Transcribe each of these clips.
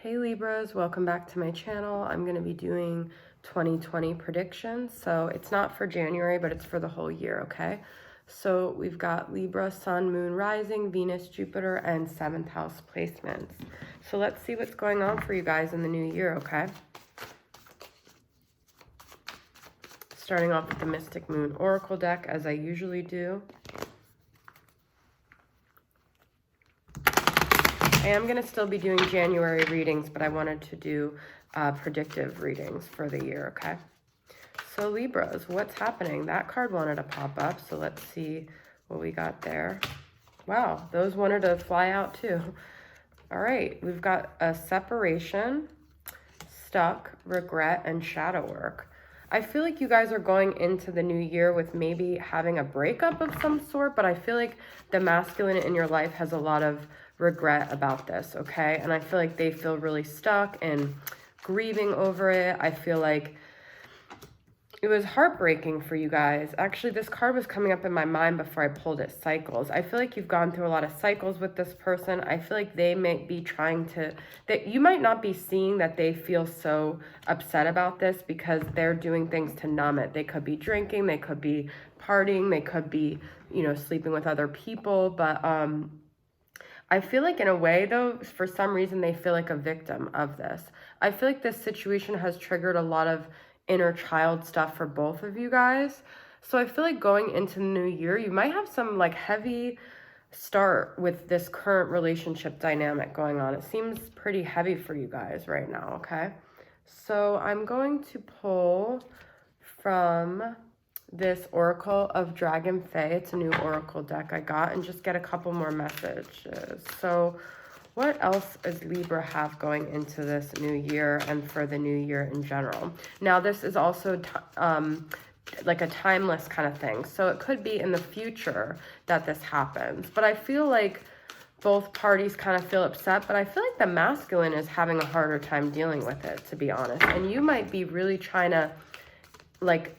Hey Libras, welcome back to my channel. I'm going to be doing 2020 predictions. So it's not for January, but it's for the whole year, okay? So we've got Libra, Sun, Moon, Rising, Venus, Jupiter, and 7th house placements. So let's see what's going on for you guys in the new year, okay? Starting off with the Mystic Moon Oracle deck, as I usually do. I am going to still be doing January readings, but I wanted to do predictive readings for the year, okay? So Libras, what's happening? That card wanted to pop up, so let's see what we got there. Wow, those wanted to fly out too. All right, we've got a separation, stuck, regret, and shadow work. I feel like you guys are going into the new year with maybe having a breakup of some sort, but I feel like the masculine in your life has a lot of regret about this, okay? And I feel like they feel really stuck and grieving over it. I feel like it was heartbreaking for you guys. Actually, this card was coming up in my mind before I pulled it, cycles. I feel like you've gone through a lot of cycles with this person. I feel like they may be trying to, that you might not be seeing that they feel so upset about this because they're doing things to numb it. They could be drinking, they could be partying, they could be, you know, sleeping with other people, but I feel like in a way, though, for some reason, they feel like a victim of this. I feel like this situation has triggered a lot of inner child stuff for both of you guys. So I feel like going into the new year, you might have some like heavy start with this current relationship dynamic going on. It seems pretty heavy for you guys right now, okay? So I'm going to pull from this Oracle of Dragon Fae. It's a new Oracle deck I got, and just get a couple more messages. So what else does Libra have going into this new year and for the new year in general? Now, this is also like a timeless kind of thing. So it could be in the future that this happens. But I feel like both parties kind of feel upset, but I feel like the masculine is having a harder time dealing with it, to be honest. And you might be really trying to like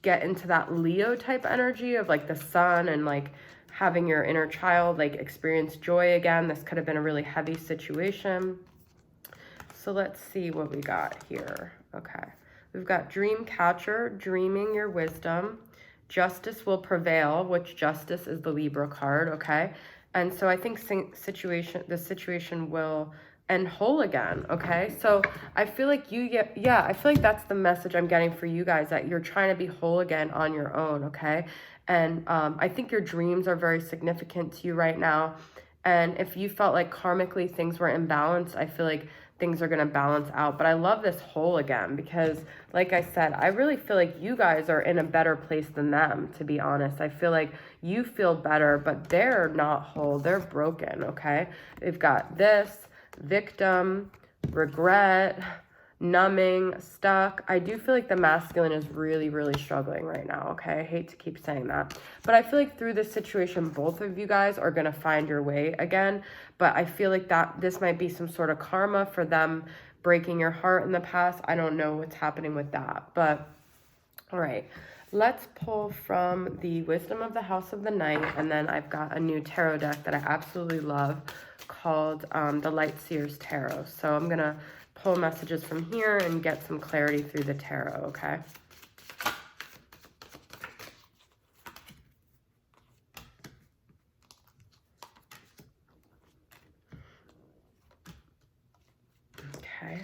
get into that Leo type energy of like the sun and like having your inner child like experience joy again. This could have been a really heavy situation. So let's see what we got here. Okay, we've got Dream Catcher, dreaming your wisdom. Justice will prevail, which justice is the Libra card, okay? And so I think the situation will end whole again, okay? So I feel like I feel like that's the message I'm getting for you guys, that you're trying to be whole again on your own, okay? And I think your dreams are very significant to you right now. And if you felt like karmically things were imbalanced, I feel like things are going to balance out. But I love this whole again because, like I said, I really feel like you guys are in a better place than them, to be honest. I feel like you feel better, but they're not whole. They're broken, okay? They've got this, victim, regret, numbing, stuck. I do feel like the masculine is really, really struggling right now, okay? I hate to keep saying that. But I feel like through this situation, both of you guys are going to find your way again. But I feel like that this might be some sort of karma for them breaking your heart in the past. I don't know what's happening with that. But, all right. Let's pull from the Wisdom of the House of the Night. And then I've got a new tarot deck that I absolutely love called the Light Seers Tarot. So I'm going to pull messages from here and get some clarity through the tarot, okay? Okay.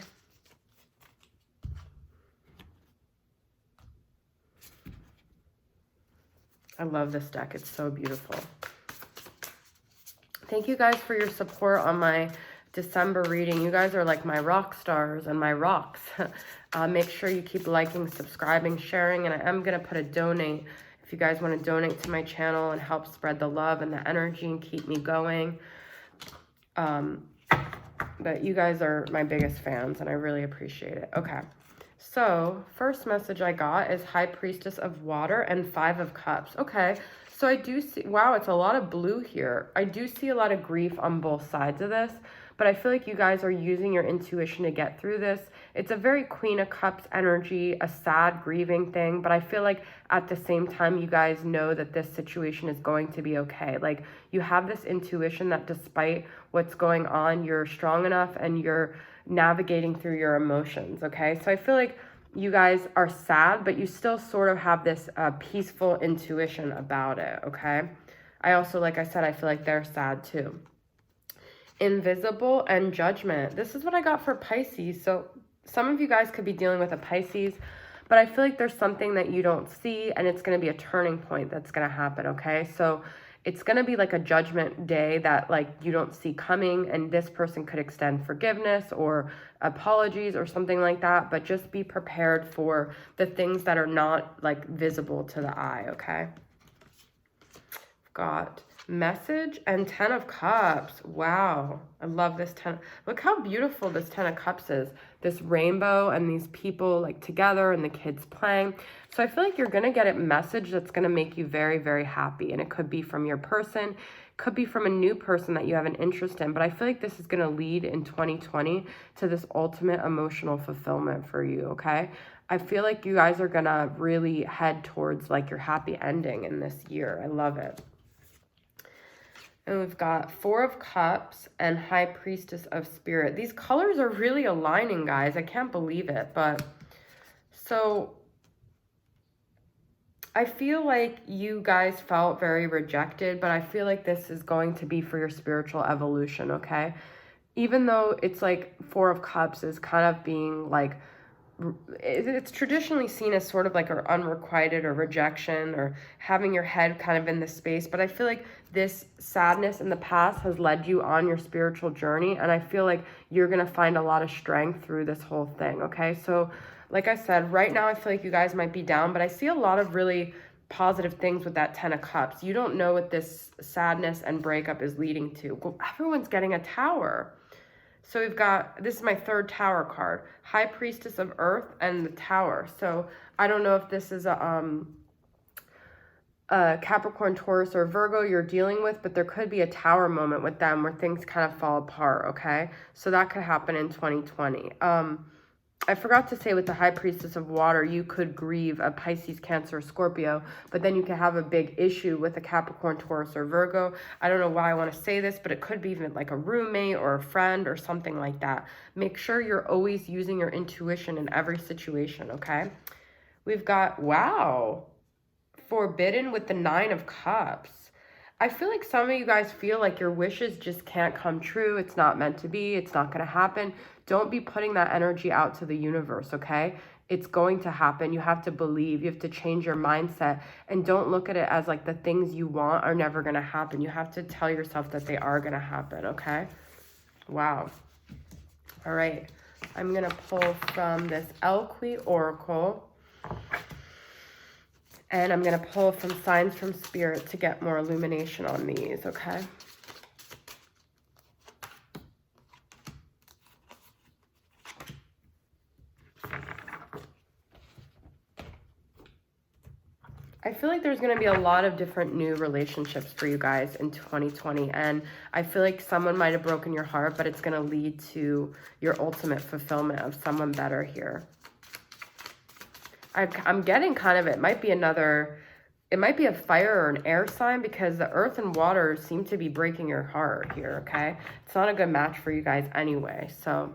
I love this deck. It's so beautiful. Thank you guys for your support on my December reading. You guys are like my rock stars and my rocks. Make sure you keep liking, subscribing, sharing, and I am going to put a donate if you guys want to donate to my channel and help spread the love and the energy and keep me going. But you guys are my biggest fans and I really appreciate it. Okay. So first message I got is High Priestess of Water and 5 of Cups. Okay. So So I do see, wow, it's a lot of blue here. I do see a lot of grief on both sides of this, but I feel like you guys are using your intuition to get through this. It's a very Queen of Cups energy, a sad, grieving thing, but I feel like at the same time, you guys know that this situation is going to be okay. Like, you have this intuition that despite what's going on, you're strong enough and you're navigating through your emotions, okay? So I feel like you guys are sad, but you still sort of have this peaceful intuition about it, okay? I also, like I said, I feel like they're sad too. Invisible and Judgment. This is what I got for Pisces. So some of you guys could be dealing with a Pisces, but I feel like there's something that you don't see, and it's going to be a turning point that's going to happen, okay? So it's going to be like a judgment day that like you don't see coming, and this person could extend forgiveness or apologies or something like that, but just be prepared for the things that are not like visible to the eye, okay? Got Message and 10 of Cups. Wow, I love this 10. Look how beautiful this 10 of Cups is. This rainbow and these people like together and the kids playing. So I feel like you're going to get a message that's going to make you very, very happy. And it could be from your person, could be from a new person that you have an interest in. But I feel like this is going to lead in 2020 to this ultimate emotional fulfillment for you, okay? I feel like you guys are going to really head towards like your happy ending in this year. I love it. And we've got 4 of Cups and High Priestess of Spirit. These colors are really aligning, guys. I can't believe it. But so I feel like you guys felt very rejected, but I feel like this is going to be for your spiritual evolution, okay? Even though it's like 4 of Cups is kind of being like, it's traditionally seen as sort of like an unrequited or rejection or having your head kind of in this space. But I feel like this sadness in the past has led you on your spiritual journey. And I feel like you're going to find a lot of strength through this whole thing. Okay. So like I said, right now, I feel like you guys might be down, but I see a lot of really positive things with that 10 of Cups. You don't know what this sadness and breakup is leading to. Well, everyone's getting a Tower. So we've got, this is my 3rd Tower card, High Priestess of Earth and the Tower. So I don't know if this is a Capricorn, Taurus, or Virgo you're dealing with, but there could be a Tower moment with them where things kind of fall apart, okay? So that could happen in 2020. I forgot to say with the High Priestess of Water, you could grieve a Pisces, Cancer, Scorpio, but then you can have a big issue with a Capricorn, Taurus, or Virgo. I don't know why I want to say this, but it could be even like a roommate or a friend or something like that. Make sure you're always using your intuition in every situation, okay? We've got, wow, Forbidden with the 9 of Cups. I feel like some of you guys feel like your wishes just can't come true. It's not meant to be. It's not going to happen. Don't be putting that energy out to the universe, okay? It's going to happen. You have to believe. You have to change your mindset. And don't look at it as like the things you want are never going to happen. You have to tell yourself that they are going to happen, okay? Wow. All right. I'm going to pull from this Elqui Oracle. And I'm going to pull from Signs from Spirit to get more illumination on these, okay? I feel like there's going to be a lot of different new relationships for you guys in 2020. And I feel like someone might have broken your heart, but it's going to lead to your ultimate fulfillment of someone better here. I'm getting kind of, it might be a fire or an air sign, because the earth and water seem to be breaking your heart here, okay? It's not a good match for you guys anyway. So,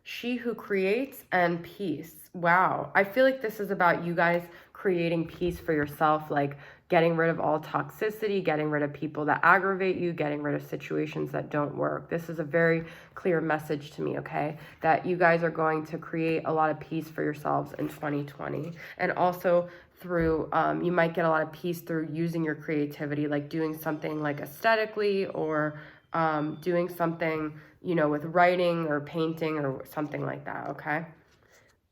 She Who Creates and Peace. Wow. I feel like this is about you guys creating peace for yourself, like getting rid of all toxicity, getting rid of people that aggravate you, getting rid of situations that don't work. This is a very clear message to me, okay? That you guys are going to create a lot of peace for yourselves in 2020. And also through, you might get a lot of peace through using your creativity, like doing something like aesthetically, or doing something, you know, with writing or painting or something like that, okay?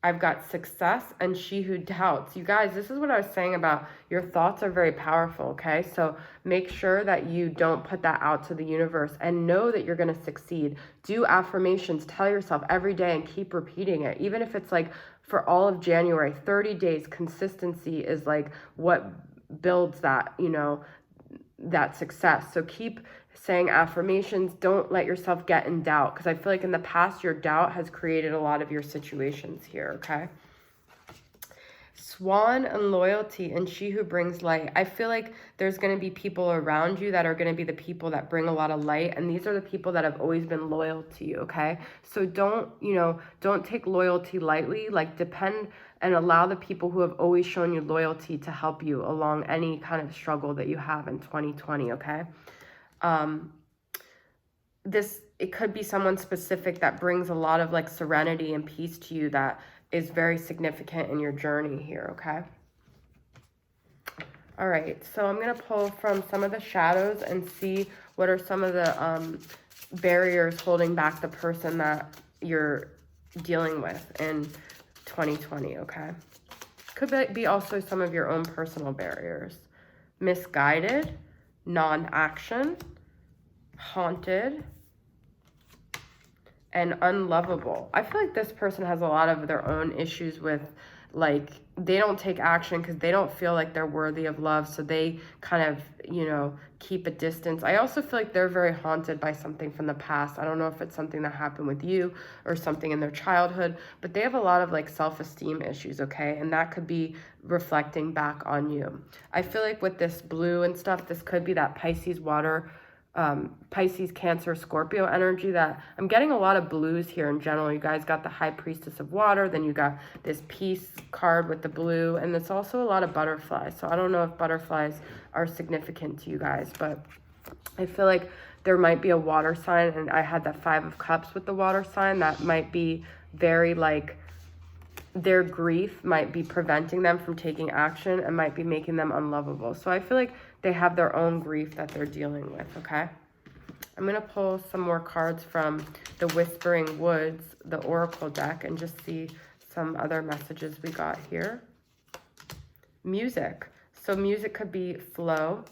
I've got Success and She Who Doubts. You guys, this is what I was saying about your thoughts are very powerful, okay? So make sure that you don't put that out to the universe, and know that you're going to succeed. Do affirmations. Tell yourself every day and keep repeating it. Even if it's like for all of January, 30 days, consistency is like what builds that, you know, that success. So keep saying affirmations. Don't let yourself get in doubt, because I feel like in the past your doubt has created a lot of your situations here, okay? Swan and loyalty and she who brings light. I feel like there's going to be people around you that are going to be the people that bring a lot of light, and these are the people that have always been loyal to you, okay? So don't, you know, don't take loyalty lightly. Like, depend and allow the people who have always shown you loyalty to help you along any kind of struggle that you have in 2020, okay? It could be someone specific that brings a lot of like serenity and peace to you that is very significant in your journey here, okay? All right, so I'm going to pull from some of the shadows and see what are some of the barriers holding back the person that you're dealing with in 2020, okay? Could be also some of your own personal barriers. Misguided, non-action, haunted, and unlovable. I feel like this person has a lot of their own issues with, like, they don't take action because they don't feel like they're worthy of love, so they kind of, you know, keep a distance. I also feel like they're very haunted by something from the past. I don't know if it's something that happened with you or something in their childhood, but they have a lot of like self-esteem issues, okay? And that could be reflecting back on you. I feel like with this blue and stuff, this could be that Pisces water, Pisces, Cancer, Scorpio energy. That I'm getting a lot of blues here in general. You guys got the High Priestess of Water, then you got this Peace card with the blue, and it's also a lot of butterflies. So I don't know if butterflies are significant to you guys, but I feel like there might be a water sign, and I had that Five of Cups with the water sign. That might be very like, their grief might be preventing them from taking action and might be making them unlovable. So I feel like they have their own grief that they're dealing with, okay? I'm going to pull some more cards from the Whispering Woods, the Oracle deck, and just see some other messages we got here. Music. So music could be flow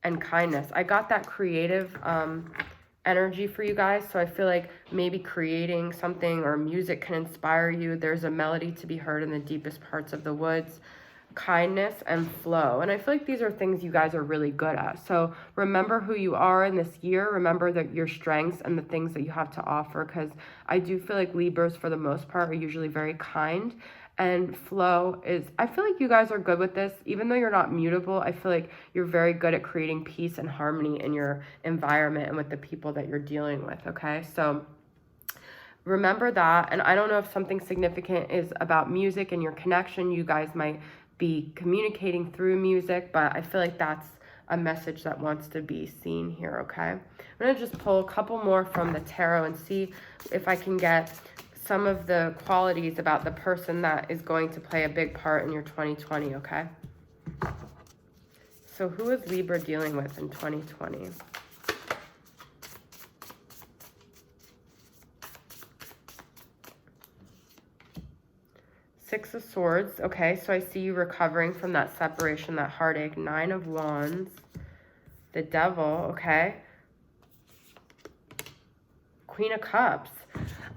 and kindness. I got that creative energy for you guys, so I feel like maybe creating something or music can inspire you. There's a melody to be heard in the deepest parts of the woods. Kindness and flow, and I feel like these are things you guys are really good at. So remember who you are in this year. Remember that your strengths and the things that you have to offer, because I do feel like Libras for the most part are usually very kind, and flow is, I feel like you guys are good with this. Even though you're not mutable, I feel like you're very good at creating peace and harmony in your environment and with the people that you're dealing with, okay? So remember that. And I don't know if something significant is about music and your connection. You guys might be communicating through music, but I feel like that's a message that wants to be seen here, okay? I'm going to just pull a couple more from the tarot and see if I can get some of the qualities about the person that is going to play a big part in your 2020, okay? So who is Libra dealing with in 2020? Six of Swords. Okay, so I see you recovering from that separation, that heartache. Nine of Wands. The Devil. Okay. Queen of Cups.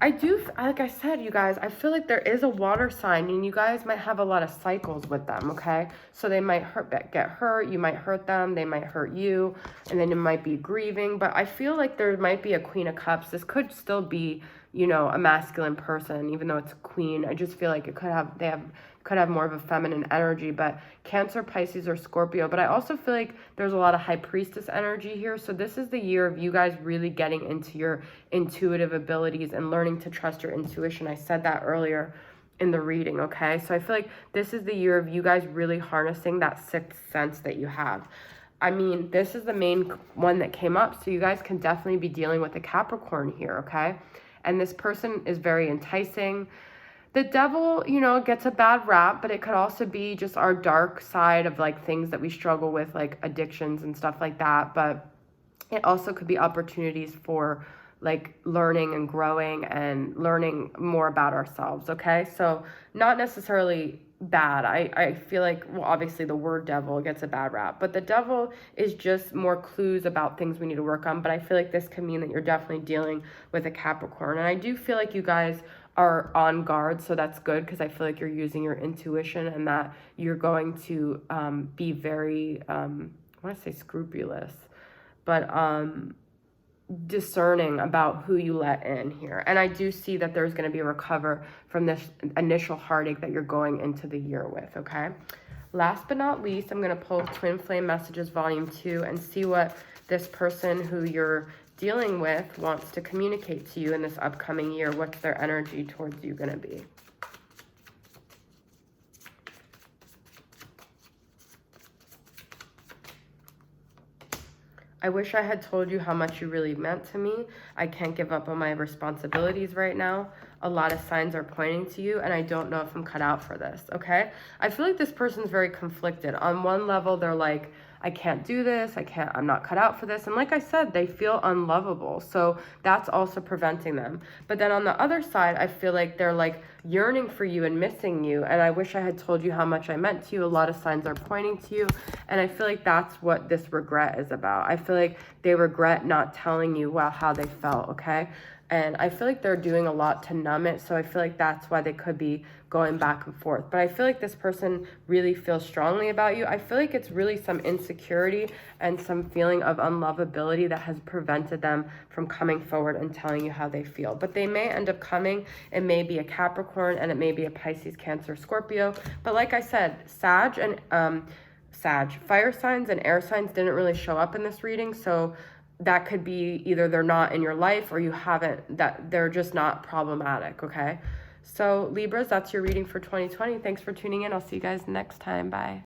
I do, like I said, you guys, I feel like there is a water sign, and you guys might have a lot of cycles with them, okay? So they might get hurt, you might hurt them, they might hurt you, and then it might be grieving. But I feel like there might be a Queen of Cups. This could still be, you know, a masculine person, even though it's a queen. I just feel like it could have, could have more of a feminine energy, but Cancer, Pisces, or Scorpio. But I also feel like there's a lot of High Priestess energy here. So this is the year of you guys really getting into your intuitive abilities and learning to trust your intuition. I said that earlier in the reading, okay? So I feel like this is the year of you guys really harnessing that sixth sense that you have. I mean, this is the main one that came up, so you guys can definitely be dealing with a Capricorn here, okay? And this person is very enticing. The Devil, you know, gets a bad rap, but it could also be just our dark side of like things that we struggle with, like addictions and stuff like that. But it also could be opportunities for like learning and growing and learning more about ourselves, okay? So not necessarily bad. I feel like, well, obviously the word devil gets a bad rap, but the devil is just more clues about things we need to work on. But I feel like this can mean that you're definitely dealing with a Capricorn. And I do feel like you guys are on guard, so that's good, because I feel like you're using your intuition, and that you're going to be very, I want to say scrupulous, but discerning about who you let in here. And I do see that there's going to be a recover from this initial heartache that you're going into the year with, okay? Last but not least, I'm going to pull Twin Flame Messages Volume 2 and see what this person who you're dealing with wants to communicate to you in this upcoming year. What's their energy towards you going to be? I wish I had told you how much you really meant to me. I can't give up on my responsibilities right now. A lot of signs are pointing to you, and I don't know if I'm cut out for this, okay? I feel like this person's very conflicted. On one level, they're like, I can't do this. I'm not cut out for this. And like I said, they feel unlovable. So that's also preventing them. But then on the other side, I feel like they're like yearning for you and missing you. And I wish I had told you how much I meant to you. A lot of signs are pointing to you. And I feel like that's what this regret is about. I feel like they regret not telling you how they felt, okay? And I feel like they're doing a lot to numb it. So I feel like that's why they could be going back and forth. But I feel like this person really feels strongly about you. I feel like it's really some insecurity and some feeling of unlovability that has prevented them from coming forward and telling you how they feel. But they may end up coming. It may be a Capricorn, and it may be a Pisces, Cancer, Scorpio. But like I said, Sag and fire signs and air signs didn't really show up in this reading. So that could be either they're not in your life, or you haven't, that they're just not problematic, okay? So Libras, that's your reading for 2020. Thanks for tuning in. I'll see you guys next time. Bye.